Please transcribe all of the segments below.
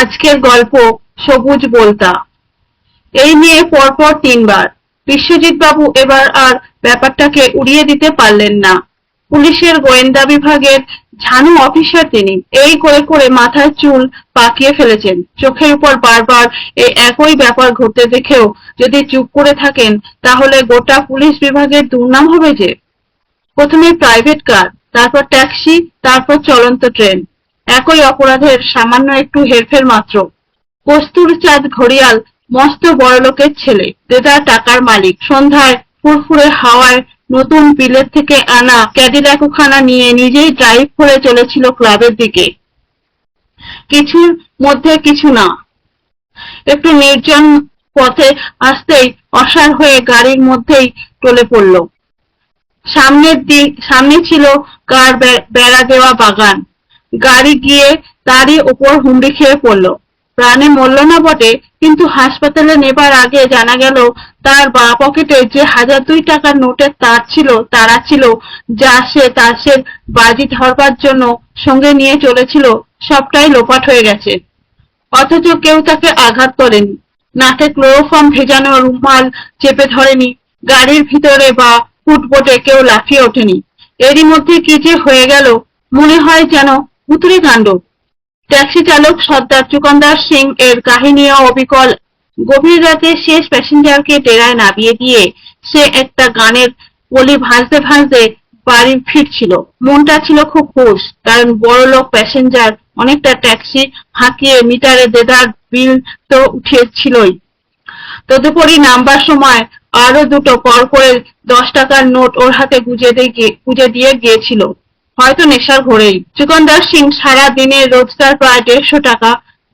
আজকের গল্প সবুজ বলতা। এই নিয়ে পরপর 3বার। বিশ্বজিৎ বাবু এবার আর ব্যাপারটাকে উড়িয়ে দিতে পারলেন না। পুলিশের গোয়েন্দা বিভাগের ঝানু অফিসার তিনি। এই করে করে মাথার চুল পাকিয়ে ফেলেছেন। চোখের উপর বারবার এই একই ব্যাপার ঘটতে দেখেও যদি চুপ করে থাকেন তাহলে গোটা পুলিশ বিভাগের দুর্নাম হবে যে। প্রথমে প্রাইভেট কার, তারপর ট্যাক্সি, তারপর চলন্ত ট্রেন। একই অপরাধের সামান্য একটু হেরফের মাত্র। কস্তুর চাঁদ ঘড়িয়াল মস্ত বড়লোকের ছেলে, দেদার টাকার মালিক। সন্ধ্যায় ফুরফুরে হাওয়ায় নতুন বিলেত থেকে আনা ক্যাডিলাকখানা নিয়ে নিজেই ড্রাইভ করে চলেছিল ক্লাবের দিকে। কিছুর মধ্যে কিছু না। একটু নির্জন পথে আসতেই অসাড় হয়ে গাড়ির মধ্যেই টলে পড়ল। সামনে ছিল কার বেড়া দেওয়া বাগান। গাড়ি গিয়ে তারই ওপর হুমড়ি খেয়ে পড়ল। প্রাণে মরল না বটে, কিন্তু হাসপাতালে নেবার আগে জানা গেল তার বাঁ পকেটে যে 1002 টাকার নোটের তারা ছিল, যা সে তাসের বাজি ধরবার জন্য সঙ্গে নিয়ে চলেছিল, সবটাই লোপাট হয়ে গেছে। অথচ কেউ তাকে আঘাত করেনি। নাকে ক্লোরোফর্ম ভেজানো রুমাল চেপে ধরেনি। গাড়ির ভিতরে বা ফুটবোটে কেউ লাফিয়ে ওঠেনি। এরই মধ্যে কি যে হয়ে গেল, মনে হয় যেন ভুতুড়ে কাণ্ড। ট্যাক্সি চালক সর্দার চুকন্দার সিং এর কাহিনীও অবিকল। গভীর রাতে শেষ প্যাসেঞ্জারকে ডেরায় নামিয়ে দিয়ে সে একটা গানের কলি ভাঁজতে ভাঁজতে বাড়ি ফিরছিল। মনটা ছিল খুব খুশ, কারণ বড়লোক প্যাসেঞ্জার অনেকটা ট্যাক্সি হাঁকিয়ে মিটারে দেদার বিল তো উঠেছিলই। তদুপরি নামবার সময় আরো দুটো পর করে 10 টাকার নোট ওর হাতে গুঁজে দিয়ে গিয়েছিল, হয়তো নেশার ঘোরেই। চুকন্দার সিং সারা দিনের রোজগার প্রায় 150 টাকা।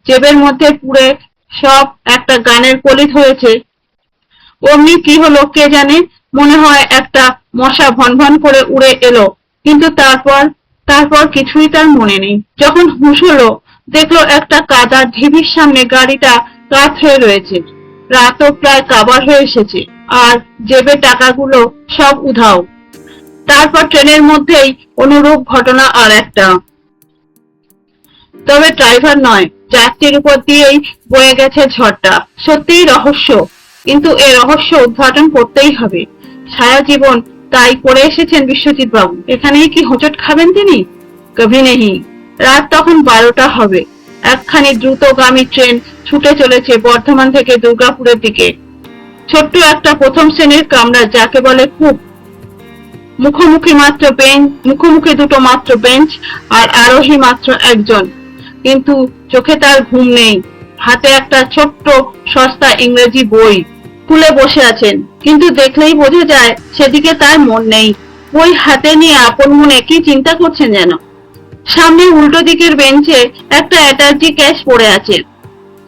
জেবের মধ্যে পুরে সব একটা গানের কলি হয়েছে। অমনি কি হলো কে জানে, মনে হয় একটা মশা ভনভন করে উড়ে এলো, কিন্তু তারপর কিছুই তার মনে নেই। যখন হুঁশ হলো, দেখলো একটা কাদার ঢিবির সামনে গাড়িটা কাত হয়ে রয়েছে। রাতও প্রায় কাবার হয়ে এসেছে, আর জেবে টাকাগুলো সব উধাও। তারপর ট্রেনের মধ্যেই অনুরূপ ঘটনা আর একটা। তবে ড্রাইভার নয়, যাত্রীর উপর দিয়েই বয়ে গেছে ঝড়টা। সত্যিই রহস্য, কিন্তু এ রহস্য উদ্ঘাটন করতেই হবে। সারা জীবন তাই করে এসেছেন বিশ্বজিৎ বাবু। এখানেই কি হোঁচট খাবেন তিনি? কভি নেহি। রাত তখন 12টা হবে। একখানি দ্রুতগামী ট্রেন ছুটে চলেছে বর্ধমান থেকে দুর্গাপুরের দিকে। ছোট্ট একটা প্রথম শ্রেণীর কামরা, যাকে বলে খুব। মুখোমুখি দুটো মাত্র বেঞ্চ, আর আরোহী মাত্র একজন। কিন্তু চোখে তার ঘুম নেই। হাতে একটা ছোট্ট সস্তা ইংরেজি বই খুলে বসে আছেন, কিন্তু দেখলেই বোঝা যায় সেদিকে তার মন নেই। বই হাতে নিয়ে আপন মনে কি চিন্তা করছেন যেন। সামনে উল্টো দিকের বেঞ্চে একটা অ্যাটার্জি ক্যাশ পড়ে আছে।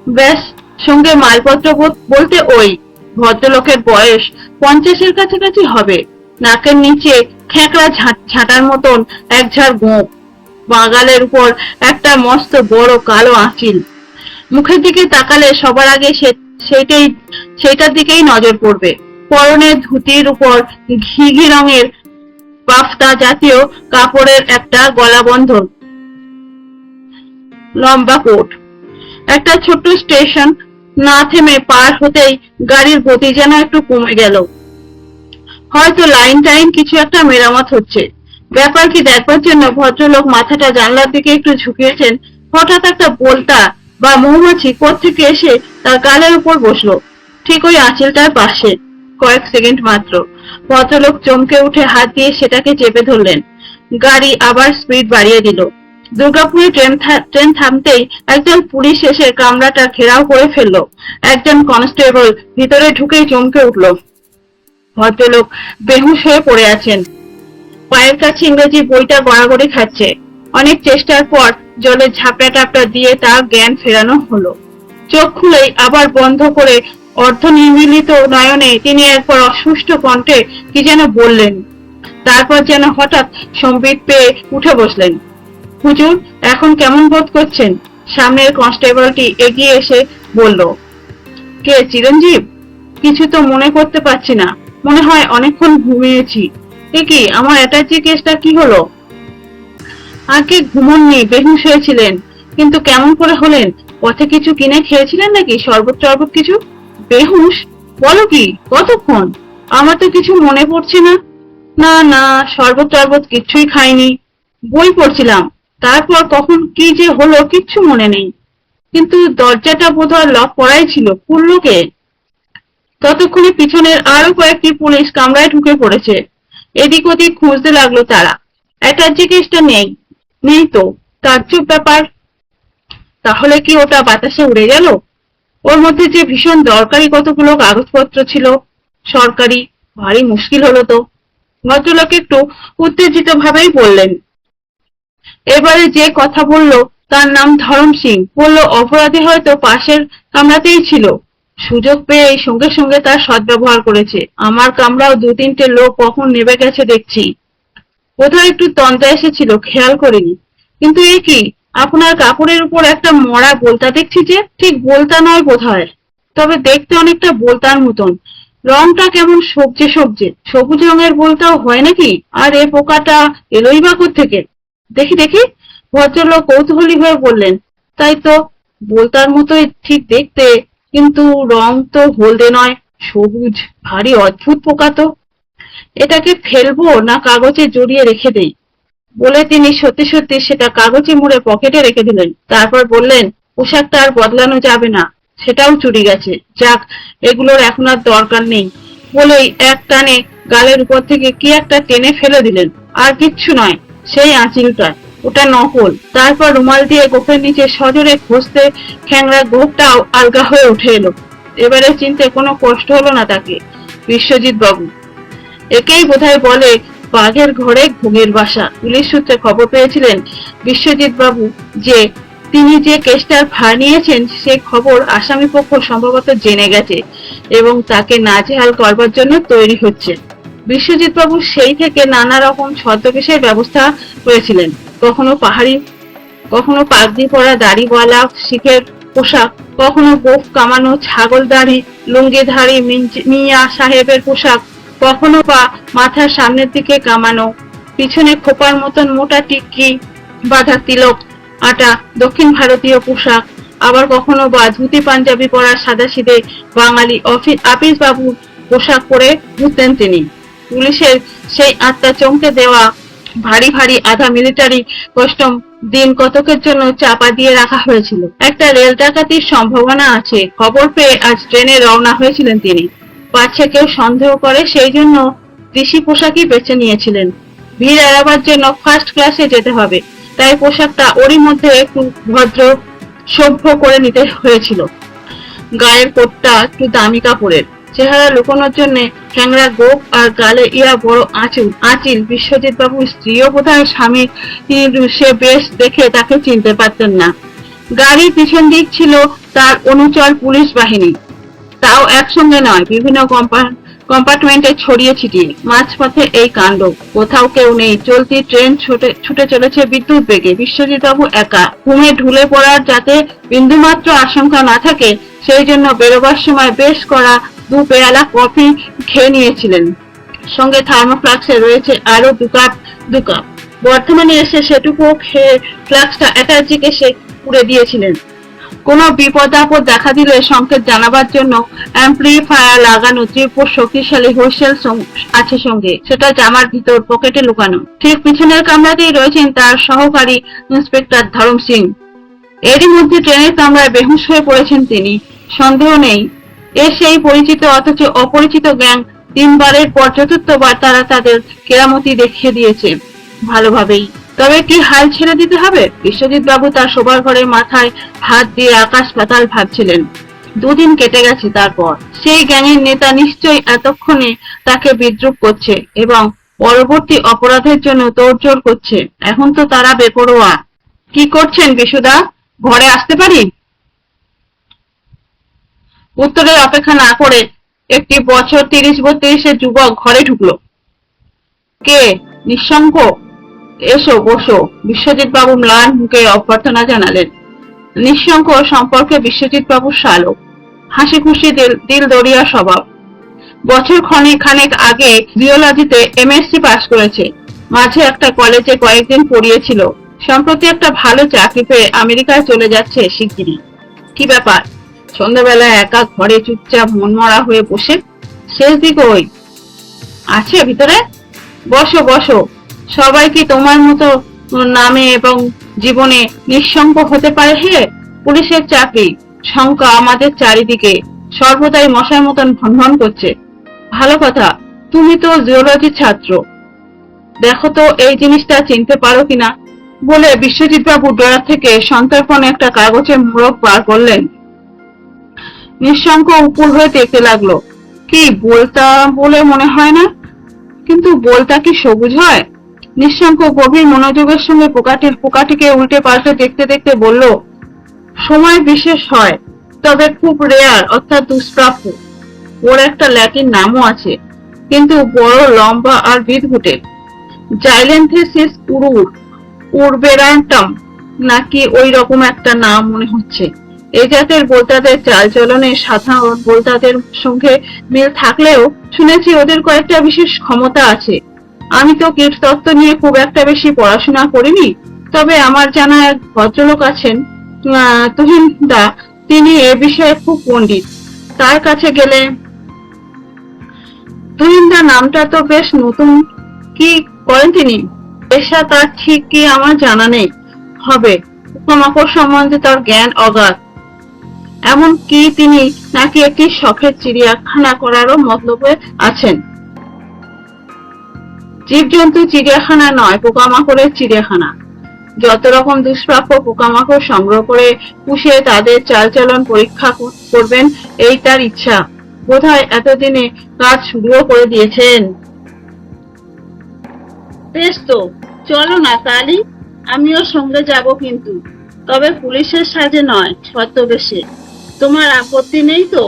ব্যাস, সঙ্গে মালপত্র বলতে ওই ভদ্রলোকের বয়স 50-এর কাছাকাছি হবে। নাকের নিচে খেঁকড়া ঝাঁটার মতন এক ঝাড় গোঁফ। বাগালের উপর একটা মস্ত বড় কালো আঁচিল। মুখের দিকে তাকালে সবার আগে সেইটার দিকেই নজর পড়বে। পরনের ধুতির উপর ঘি রঙের বাফতা জাতীয় কাপড়ের একটা গলাবন্ধ লম্বা কোট। একটা ছোট্ট স্টেশন না থেমে পার হতেই গাড়ির গতি যেন একটু কমে গেল। হয়তো লাইন কিছু একটা মেরামত হচ্ছে। ব্যাপার কি দেখবার জন্য ভদ্রলোক মাথাটা জানলার দিকে একটু ঝুঁকিয়েছেন। হঠাৎ একটা বোলতা বা মৌমাছি কোত্থেকে এসে তার গালের উপর বসলো, ঠিক ওই আঁচিলটার পাশে। কয়েক সেকেন্ড মাত্র। ভদ্রলোক চমকে উঠে হাত দিয়ে সেটাকে চেপে ধরলেন। গাড়ি আবার স্পিড বাড়িয়ে দিল। দুর্গাপুরে ট্রেন থামতেই একজন পুলিশ এসে কামরাটা ঘেরাও করে ফেললো। একজন কনস্টেবল ভিতরে ঢুকেই চমকে উঠল। ভদ্রলোক বেহুশ হয়ে পড়ে আছেন। পায়ের কাছে ইংরেজি বইটা গড়াগড়ি খাচ্ছে। অনেক চেষ্টার পর জলে ঝাপটা টাপটা দিয়ে তার জ্ঞান ফেরানো হলো। চোখ খুলেই আবার বন্ধ করে অর্ধনিমিলিত নয়নে তিনি একবার অস্পষ্ট কণ্ঠে কি যেন বললেন। তারপর যেন হঠাৎ সম্বিত পেয়ে উঠে বসলেন। হুজুর, এখন কেমন বোধ করছেন? সামনের কনস্টেবলটি এগিয়ে এসে বলল। কে, চিরঞ্জীব? কিছু তো মনে করতে পারছি না। মনে হয় অনেকক্ষণ ঘুমিয়েছি। এ কি, আমার অ্যাটাচি কেসটা কি হলো? আগে ঘুমননি, বেহুশ হয়েছিলেন, কিন্তু কেমন করে হলেন? পথে কিছু কিনে খেয়েছিলেন নাকি? শরবত টরবত কিছু? বেহুশ? বলো কি? কতক্ষণ? আমার তো কিছু মনে পড়ছে না। না না, শরবত টরবত কিচ্ছুই খাইনি, বই পড়ছিলাম। তারপর কখন কি যে হলো কিচ্ছু মনে নেই। কিন্তু দরজাটা বোধহয় লক করাই ছিল, খুললো কে? ততক্ষণে পিছনের আরো কয়েকটি পুলিশ কামরায় ঢুকে পড়েছে। এদিক ওদিক খুঁজতে লাগলো তারা। অ্যাটাচি কেসটা নেই। নেই তো। তাজ্জব ব্যাপার। তাহলে কি ওটা বাতাসে উড়ে গেল? ওর মধ্যে যে ভীষণ দরকারি কতগুলো কাগজপত্র ছিল, সরকারি, ভারী মুশকিল হলো তো। ভদ্রলোক একটু উত্তেজিত ভাবেই বললেন। এবারে যে কথা বলল তার নাম ধরম সিং। বলল অপরাধী হয়তো পাশের কামরাতেই ছিল, সুযোগ পেয়ে সঙ্গে সঙ্গে তার সদ্ব্যবহার করেছে। আমার কামরাও দু তিনটে লোক কখন নেবে গেছে দেখছি। বোধহয় একটু তন্দ্রা এসেছিল, খেয়াল করিনি। কিন্তু এ কি, আপনার কাপড়ের উপর একটা মরা বোলতা দেখছি যে? ঠিক বোলতা নয় বোধহয়, তবে দেখতে অনেকটা বোলতার মতন। রংটা কেমন সবজে সবজে। সবুজ রঙের বোলতাও হয় নাকি? আর এ পোকাটা এলোই বা থেকে? দেখি দেখি। ভদ্রলোক কৌতূহলী হয়ে বললেন, তাই তো, বোলতার মতোই ঠিক দেখতে, কিন্তু রং তো হলদে নয়, সবুজ। ভারী অদ্ভুত পোকা তো। এটাকে ফেলবো না কাগজে জড়িয়ে রেখে দেই? বলে তিনি সত্যি সত্যি সেটা কাগজে মুড়ে পকেটে রেখে দিলেন। তারপর বললেন, পোশাকটা আর বদলানো যাবে না, সেটাও চুরি গেছে। যাক, এগুলোর এখন আর দরকার নেই। বলেই এক টানে গালের উপর থেকে কি একটা টেনে ফেলে দিলেন। আর কিচ্ছু নয়, সেই আঁচিলটা, ওটা নকল। তারপর রুমাল দিয়ে গোফের নিচে সজোরে ঘষতে খ্যাংরা গোফটাও আলগা হয়ে উঠে এলো। এবারে চিনতে কোনো কষ্ট হলো না তাকে। বিশ্বজিৎ বাবু। একেই বোধহয় বলে বাঘের ঘরে ঘুঘের বাসা। পুলিশ সূত্রে খবর পেয়েছিলেন বিশ্বজিৎ বাবু যে তিনি যে কেসটার ভার নিয়েছেন সে খবর আসামি পক্ষ সম্ভবত জেনে গেছে এবং তাকে নাজেহাল করবার জন্য তৈরি হচ্ছে। বিশ্বজিৎ বাবু সেই থেকে নানা রকম ছদ্মবেশের ব্যবস্থা করেছিলেন। কখনো পাহাড়ি, কখনো পাগড়ি পরা দাড়িওয়ালা শিখের পোশাক, কখনো গোফ কামানো ছাগল দাড়ি লুঙ্গিধারী মিয়া সাহেবের পোশাক, কখনো বা মাথার সামনের দিকে কামানো, পিছনে খোপার মতন মোটা টিক্কি বাঁধা তিলক আটা দক্ষিণ ভারতীয় পোশাক, আবার কখনো বা ধুতি পাঞ্জাবি পরা সাদাসিধে বাঙালি আপিস বাবুর পোশাক পরে ঘুরতেন তিনি। পুলিশের সেই আত্মা চমকে দেওয়া ভারী ভারী আধা মিলিটারি কস্টিউম দিন কতকের জন্য চাপা দিয়ে রাখা হয়েছিল। একটা রেল ডাকাতির সম্ভাবনা আছে খবর পেয়ে আজ ট্রেনে রওনা হয়েছিলেন তিনি। পাছে কেউ সন্দেহ করে সেই জন্য কৃষি পোশাকই বেছে নিয়েছিলেন। ভিড় এড়াবার জন্য ফার্স্ট ক্লাসে যেতে হবে, তাই পোশাকটা ওরই মধ্যে একটু ভদ্র সভ্য করে নিতে হয়েছিল। গায়ের কোটটা একটু দামি কাপড়ের, চেহারা লুকোনোর জন্য খ্যাংরা গোপ আর গালে ইয়া বড় আঁচিল। বিশ্বজিৎ বাবুর স্ত্রীও বোধহয় স্বামী সে বেশ দেখে তাকে চিনতে পারতেন না। গাড়ির পিছন দিক ছিল তার অনুচর পুলিশ বাহিনী, তাও একসঙ্গে নয়, বিভিন্ন কম্পার্টমেন্টে ছড়িয়ে ছিটিয়ে। মাঝপথে এই কাণ্ড, কোথাও কেউ নেই। চলতি ট্রেন ছুটে চলেছে বিদ্যুৎ বেগে। বিশ্বজিৎ বাবু একা। ঘুমে ঢুলে পড়ার যাতে বিন্দুমাত্র আশঙ্কা না থাকে সেই জন্য বেরোবার সময় বেশ করা 2 পেয়ালা কফি খেয়ে নিয়েছিলেন। সঙ্গে থার্মোফ্লাক্সে রয়েছে আরো 2 কাপ। বর্তমানে এসে সেটুকুও খেয়ে ফ্লাক্সটা অ্যাটার্জিক এসে পুড়ে দিয়েছিলেন। কোনো বিপদ আপদ দেখা দিলে সংকেত জানাবার জন্য অ্যাম্প্লিফায়ার লাগানো তীব্র শক্তিশালী হুইসেল আছে সঙ্গে, সেটা জামার ভিতর পকেটে লুকানো। ঠিক পিছনের কামরাতেই রয়েছেন তার সহকারী ইন্সপেক্টর ধরম সিং। এরই মধ্যে ট্রেনের কামরায় বেহুশ হয়ে পড়েছেন তিনি। সন্দেহ নেই এ সেই পরিচিত অথচ অপরিচিত গ্যাং। 3 বারের পর 4বার তারা তাদের কেরামতি দেখিয়ে দিয়েছে ভালোভাবেই। তবে কি হাল ছেড়ে দিতে হবে? বিশ্বজিৎ বাবু তার শোবার ঘরে মাথায় হাত দিয়ে আকাশ পাতাল ভাবছিলেন। 2 দিন কেটে গেছে। তারপর সেই গ্যাংয়ের নেতা নিশ্চয়ই এতক্ষণে তাকে বিদ্রুপ করছে এবং পরবর্তী অপরাধের জন্য তোড়জোড় করছে। এখন তো তারা বেপরোয়া। কি করছেন বিশুদা? ঘরে আসতে পারি? উত্তরের অপেক্ষা না করে একটি বছর 30-32 যুবক ঘরে ঢুকলো। কে? নিঃশঙ্ক? এসো বসো। বিশ্বজিৎ বাবু ম্লান মুখে অভ্যর্থনা জানালেন। নিঃশঙ্ক সম্পর্কে বিশ্বজিৎ বাবুর শালক, হাসি খুশি দিল দরিয়া স্বভাব। বছর খানেক আগে জিওলজিতে MSc পাশ করেছে। মাঝে একটা কলেজে কয়েকদিন পড়িয়েছিল। সম্প্রতি একটা ভালো চাকরি পেয়ে আমেরিকায় চলে যাচ্ছে শিগগিরই। কি ব্যাপার, সন্ধ্যাবেলা একা ঘরে চুপচাপ মনমরা হয়ে বসে? শেষ দিক ওই আছে ভিতরে। বসো বসো। সবাই কি তোমার মতো নামে এবং জীবনে নিঃসঙ্গ হতে পারে? হে, পুলিশের চাকরি, শঙ্কা আমাদের চারিদিকে সর্বদাই মশার মতন ভনভন করছে। ভালো কথা, তুমি তো জিওলজি ছাত্র, দেখো তো এই জিনিসটা চিনতে পারো কিনা। বলে বিশ্বজিৎ বাবু ড্রয়ার থেকে সন্তর্পণে একটা কাগজের মোড়ক বার করলেন। নিঃশঙ্ক উপর হয়ে দেখতে লাগলো। কি বলতা বলে মনে হয় না, কিন্তু বলতা কি সবুজ হয়? নিঃশঙ্ক গভীর মনোযোগের সঙ্গে পোকাটিকে উল্টে পাল্টে দেখতে দেখতে বলল, সময় বিশেষ হয়, তবে খুব রেয়ার অর্থাৎ দুষ্প্রাপ্য। ওর একটা ল্যাটিন নামও আছে, কিন্তু বড় লম্বা আর বিদঘুটে। জাইলেন্থেসিস উরবেরান্টাম নাকি ওই রকম একটা নাম মনে হচ্ছে। এই জাতের বোলতাদের চালচলনে সাধারণ বোলতাদের সঙ্গে মিল থাকলেও শুনেছি ওদের কয়েকটা বিশেষ ক্ষমতা আছে। আমি তো কীটতত্ত্ব নিয়ে খুব একটা বেশি পড়াশোনা করিনি, তবে আমার জানা এক ভদ্রলোক আছেন, তুহিন দা, তিনি এ বিষয়ে খুব পণ্ডিত। তার কাছে গেলে। তুহিন দা নামটা তো বেশ নতুন, কি করেন তিনি? পেশা তার ঠিক কি আমার জানা নেই, হবে পোকামাকড় সম্বন্ধে তার জ্ঞান অগাধ। এমন কি তিনি নাকি একটি শখের চিড়িয়াখানা করারও মতলবে আছেন। জীবজন্তু চিড়িয়াখানা নয়, পোকামাকড়ের চিড়িয়াখানা। যত রকম দুষ্প্রাপ্য পোকামাকড় সংগ্রহ করে পুষে তাদের চালচলন পরীক্ষা করবেন, এই তার ইচ্ছা। বোধহয় এতদিনে কাজ শুরুও করে দিয়েছেন। বেশ তো, চলো না কালই, আমিও সঙ্গে যাব, কিন্তু তবে পুলিশের সাজে নয়, ছদ্মবেশে। তোমার আপত্তি নেই তো?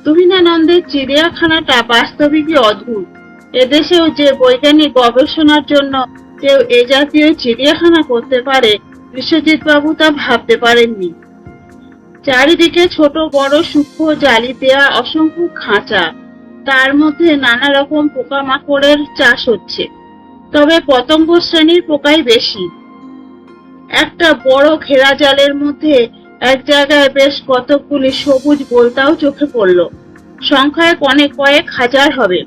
তুহিনানন্দের চিড়িয়াখানাটা বাস্তবিকই অদ্ভুত। এদেশেও যে বৈজ্ঞানিক গবেষণার জন্য কেউ এ জাতীয় চিড়িয়াখানা করতে পারে, বিশ্বজিৎ বাবু তা ভাবতে পারেননি। চারিদিকে ছোট বড় সূক্ষ্ম জালি দেয়া অসংখ্য খাঁচা, তার মধ্যে নানা রকম পোকামাকড়ের চাষ হচ্ছে, তবে পতঙ্গ শ্রেণীর পোকাই বেশি। একটা বড় ঘেরা জালের মধ্যে এক জায়গায় বেশ কতকগুলি সবুজ বোলতাও চোখে পড়ল, সংখ্যায় কয়েক হাজার হবে।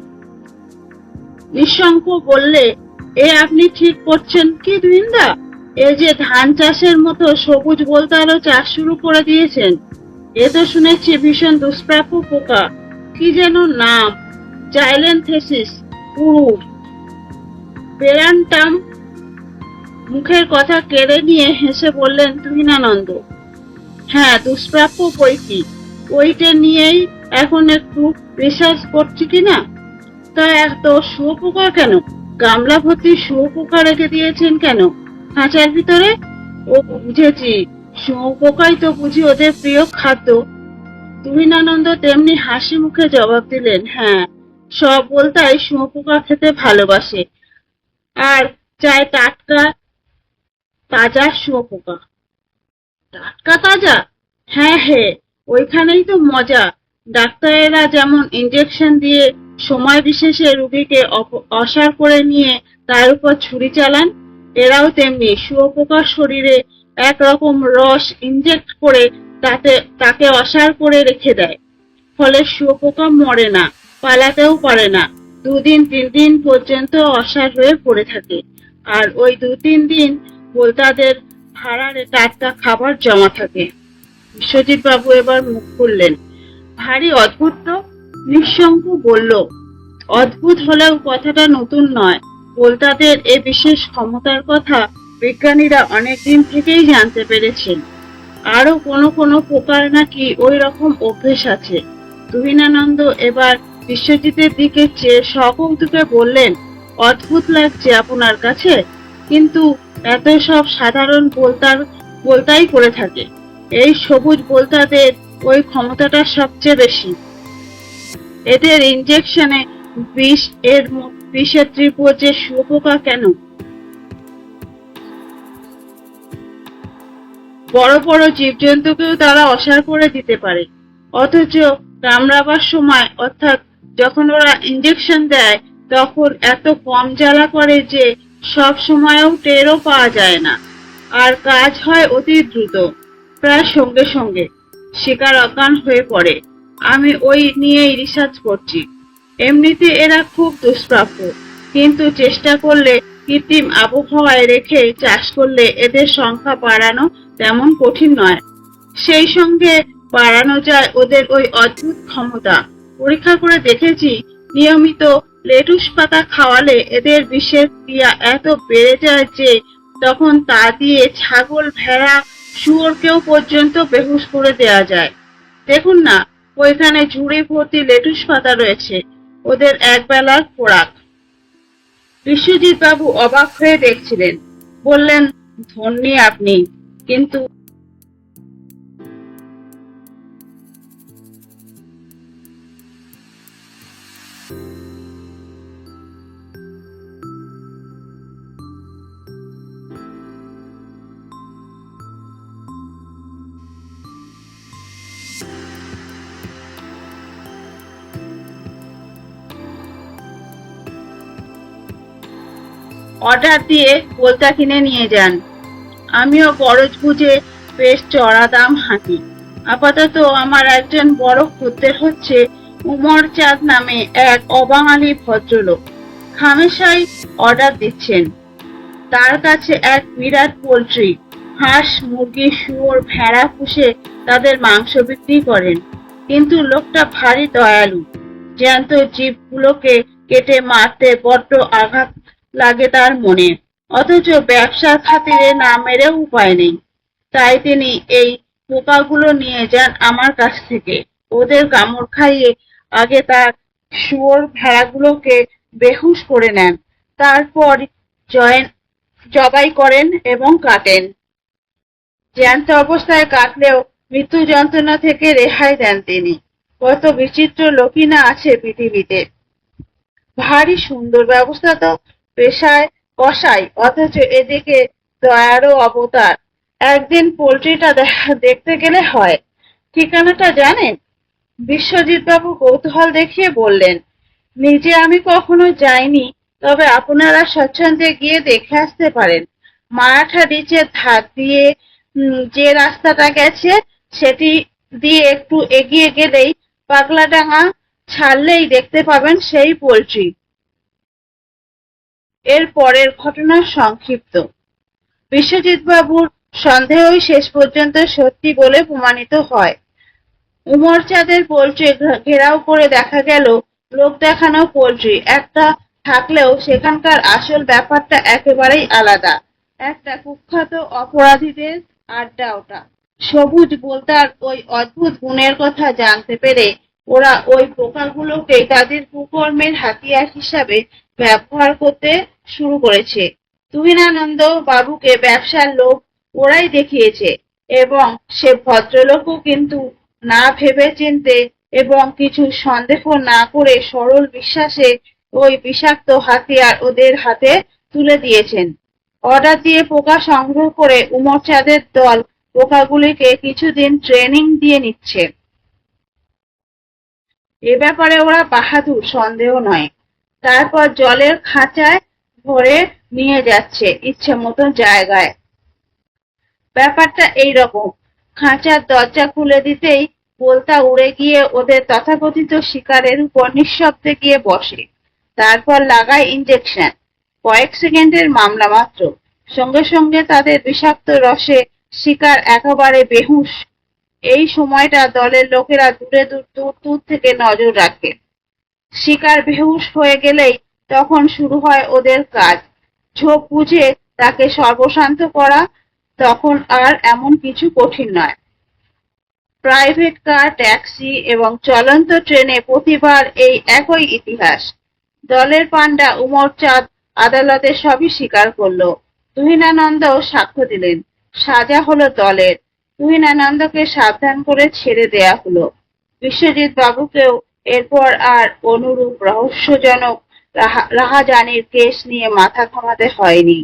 নিঃশঙ্ক বললে, এ আপনি ঠিক করছেন কি তুহিনদা? এ যে ধান চাষের মতো সবুজ বোলতারও চাষ শুরু করে দিয়েছেন। এ তো শুনেছি ভীষণ দুষ্প্রাপ্য পোকা, কি যেন নাম, জাইলেন্থেসিস উরবেরান্টাম। মুখের কথা কেড়ে নিয়ে হেসে বললেন তুহিনানন্দ, হ্যাঁ দুষ্প্রাপ্য বইটি, ওইটা নিয়েই এখন একটু রিসার্চ করছি কিনা। তা এত শুয়োপোকা কেন? গামলা ভর্তি শুয়োপোকা রেখে দিয়েছেন কেন খাঁচার ভিতরে? ও বুঝেছি, শুয়োপোকাই তো বুঝি ওদের প্রিয় খাদ্য। তুহিনানন্দ তেমনি হাসি মুখে জবাব দিলেন, হ্যাঁ, সব বলতাই শুয়োপোকা খেতে ভালোবাসে, আর চায় টাটকা তাজা শুয়োপোকা। টাটকা তাজা? হ্যাঁ হে, ওইখানেই তো মজা। ডাক্তারেরা যেমন ইঞ্জেকশন দিয়ে সময় বিশেষে রোগীকে অসাড় করে নিয়ে তার উপর ছুরি চালান, এরাও তেমনি শুয়োপোকার শরীরে একরকম রস ইনজেক্ট করে তাকে অসাড় করে রেখে দেয়। ফলে শুয়োপোকা মরে না, পালাতেও পারে না, 2-3 দিন পর্যন্ত অসাড় হয়ে পড়ে থাকে। আর ওই 2-3 দিন বোলতাদের ভাড়ারে টাটকা খাবার জমা থাকে। বিশ্বজিৎ বাবু এবার মুখ খুললেন, ভারী অদ্ভুত তো। নিঃশঙ্ক বলল, অদ্ভুত হলেও কথাটা নতুন নয়। বোলতাদের এ বিশেষ ক্ষমতার কথা বিজ্ঞানীরা অনেকদিন থেকেই জানতে পেরেছেন। আরো কোনো পোকার নাকি ওই রকম অভ্যেস আছে। তুহিনানন্দ এবার বিশ্বজিতের দিকে চেয়ে সকৌতুকে বললেন, অদ্ভুত লাগছে আপনার কাছে, কিন্তু এত সব সাধারণ বোলতাই করে থাকে। এই সবুজ বোলতাদের ওই ক্ষমতাটা সবচেয়ে বেশি। এদের ইনজেকশনে বিষের তীব্র যে শুয়োপোকা কেন, বড় বড় জীবজন্তুকেও তারা অসাড় করে দিতে পারে। অথচ কামড়াবার সময়, অর্থাৎ যখন ওরা ইনজেকশন দেয়, তখন এত কম জ্বালা করে যে সব সময়ও টেরও পাওয়া যায় না। আর কাজ হয় অতি দ্রুত। প্রায় সঙ্গে সঙ্গে শিকার অজ্ঞান হয়ে পড়ে। আমি ওই নিয়েই রিসার্চ করছি। এমনিতে এরা খুব দুষ্প্রাপ্য, কিন্তু চেষ্টা করলে কৃত্রিম আবহাওয়ায় রেখে চাষ করলে এদের সংখ্যা বাড়ানো তেমন কঠিন নয়। সেই সঙ্গে বাড়ানো যায় ওদের ওই অদ্ভুত ক্ষমতা। পরীক্ষা করে দেখেছি, নিয়মিত লেটুস পাতা খাওয়ালে এদের বিষের ক্রিয়া এত বেড়ে যায় যে তখন তা দিয়ে ছাগল, ভেড়া, শুয়োরকেও পর্যন্ত বেহুশ করে দেয়া যায়। দেখুন না, ওইখানে ঝুড়ি ভর্তি লেটুস পাতা রয়েছে, ওদের একবেলার খোরাক। বিশ্বজিৎ বাবু অবাক হয়ে দেখছিলেন। বললেন, ধন্যী আপনি, কিন্তু অর্ডার দিয়ে পোলতা কিনে নিয়ে যান। আমিও গরজ বুঝে বেশ চড়া দাম হাঁকি। আপাতত আমার একজন বড় খদ্দের হচ্ছে উমর চাঁদ নামে এক অবাঙালি ভদ্রলোক। হামেশাই অর্ডার দিচ্ছেন। তার কাছে এক বিরাট পোল্ট্রি, হাঁস, মুরগি, শুয়োর, ভেড়া পুষে তাদের মাংস বিক্রি করেন। কিন্তু লোকটা ভারী দয়ালু। জ্যান্ত জীবগুলোকে কেটে মারতে বড্ড আঘাত লাগে তার মনে, অথচ ব্যবসার খাতিরে না মেরেও উপায় নেই। তাই তিনি এই পোকাগুলো নিয়ে যান আমার কাছ থেকে। ওদের কামড় খাইয়ে আগে তার শুয়োর, ভেড়াগুলোকে বেহুশ করে নেন, তারপর জবাই করেন এবং কাটেন। জ্যান্ত অবস্থায় কাটলেও মৃত্যু যন্ত্রণা থেকে রেহাই দেন তিনি। কত বিচিত্র লোকই না আছে পৃথিবীতে। ভারী সুন্দর ব্যবস্থা তো। পেশায় কসাই, অথচ এদিকে দয়ারও অবতার। একদিন পোল্ট্রিটা দেখতে গেলে হয়। ঠিকানাটা জানেন? বিশ্বজিৎ বাবু কৌতূহল দেখিয়ে বললেন, নিজে আমি কখনো যাইনি, তবে আপনারা স্বচ্ছন্দে গিয়ে দেখে আসতে পারেন। মারাঠা রিচের ধার দিয়ে যে রাস্তাটা গেছে সেটি দিয়ে একটু এগিয়ে গেলেই পাগলাডাঙ্গা ছাড়লেই দেখতে পাবেন সেই পোল্ট্রি। এর পরের ঘটনা সংক্ষিপ্ত। বিশ্বজিৎ বাবুর সন্দেহই শেষ পর্যন্ত সত্যি বলে প্রমাণিত হয়। উমর চাঁদের পোল্ট্রি ঘেরাও করে দেখা গেল লোক দেখানো পোল্ট্রি একটা থাকলেও সেখানকার আসল ব্যাপারটা একেবারেই আলাদা। একটা কুখ্যাত অপরাধীদের আড্ডা ওটা। সবুজ বোলতার ওই অদ্ভুত গুণের কথা জানতে পেরে ওরা ওই পোকাগুলোকে তাদের কুকর্মের হাতিয়ার হিসাবে ব্যবহার করতে শুরু করেছে। তুহিনানন্দ বাবুকে ব্যবসার লোক ওরাই দেখিয়েছে, এবং সে ভদ্রলোকও কিন্তু না ভেবে চিনতে এবং কিছু সন্দেহ না করে সরল বিশ্বাসে ওই বিষাক্ত হাতিয়ার ওদের হাতে তুলে দিয়েছেন। অর্ডার দিয়ে পোকা সংগ্রহ করে উমর চাঁদের দল পোকাগুলিকে কিছুদিন ট্রেনিং দিয়ে নিচ্ছে। এ ব্যাপারে ওরা বাহাদুর, সন্দেহ নয়। তারপর জলের খাঁচায় ভরে নিয়ে যাচ্ছে ইচ্ছে মতো জায়গায়। ব্যাপারটা এই রকম, খাঁচার দরজা খুলে দিতেই বোলতা উড়ে গিয়ে ওদের তথাকথিত শিকারের উপর নিঃশব্দে গিয়ে বসে। তারপর লাগায় ইঞ্জেকশন। কয়েক সেকেন্ডের মামলা মাত্র। সঙ্গে সঙ্গে তাদের বিষাক্ত রসে শিকার একেবারে বেহুশ। এই সময়টা দলের লোকেরা দূরে দূর থেকে নজর রাখে। শিকার বেহুশ হয়ে গেলেই তখন শুরু হয় ওদের কাজ। ঝোপ বুঝে তাকে সর্বশান্ত করা। তখন আর এমন কিছু কঠিন নয়। প্রাইভেট কার, ট্যাক্সি এবং চলন্ত ট্রেনে প্রতিবার এই একই ইতিহাস। দলের পান্ডা উমর চাঁদ আদালতে সবই স্বীকার করলো। তুহিনানন্দও সাক্ষ্য দিলেন। সাজা হলো দলের। তুহিনানন্দকে সাবধান করে ছেড়ে দেয়া হলো। বিশ্বজিৎ বাবুকেও এরপর আর অনুরূপ রহস্যজনক রাহাজানির কেস নিয়ে মাথা ঘামাতে হয়নি।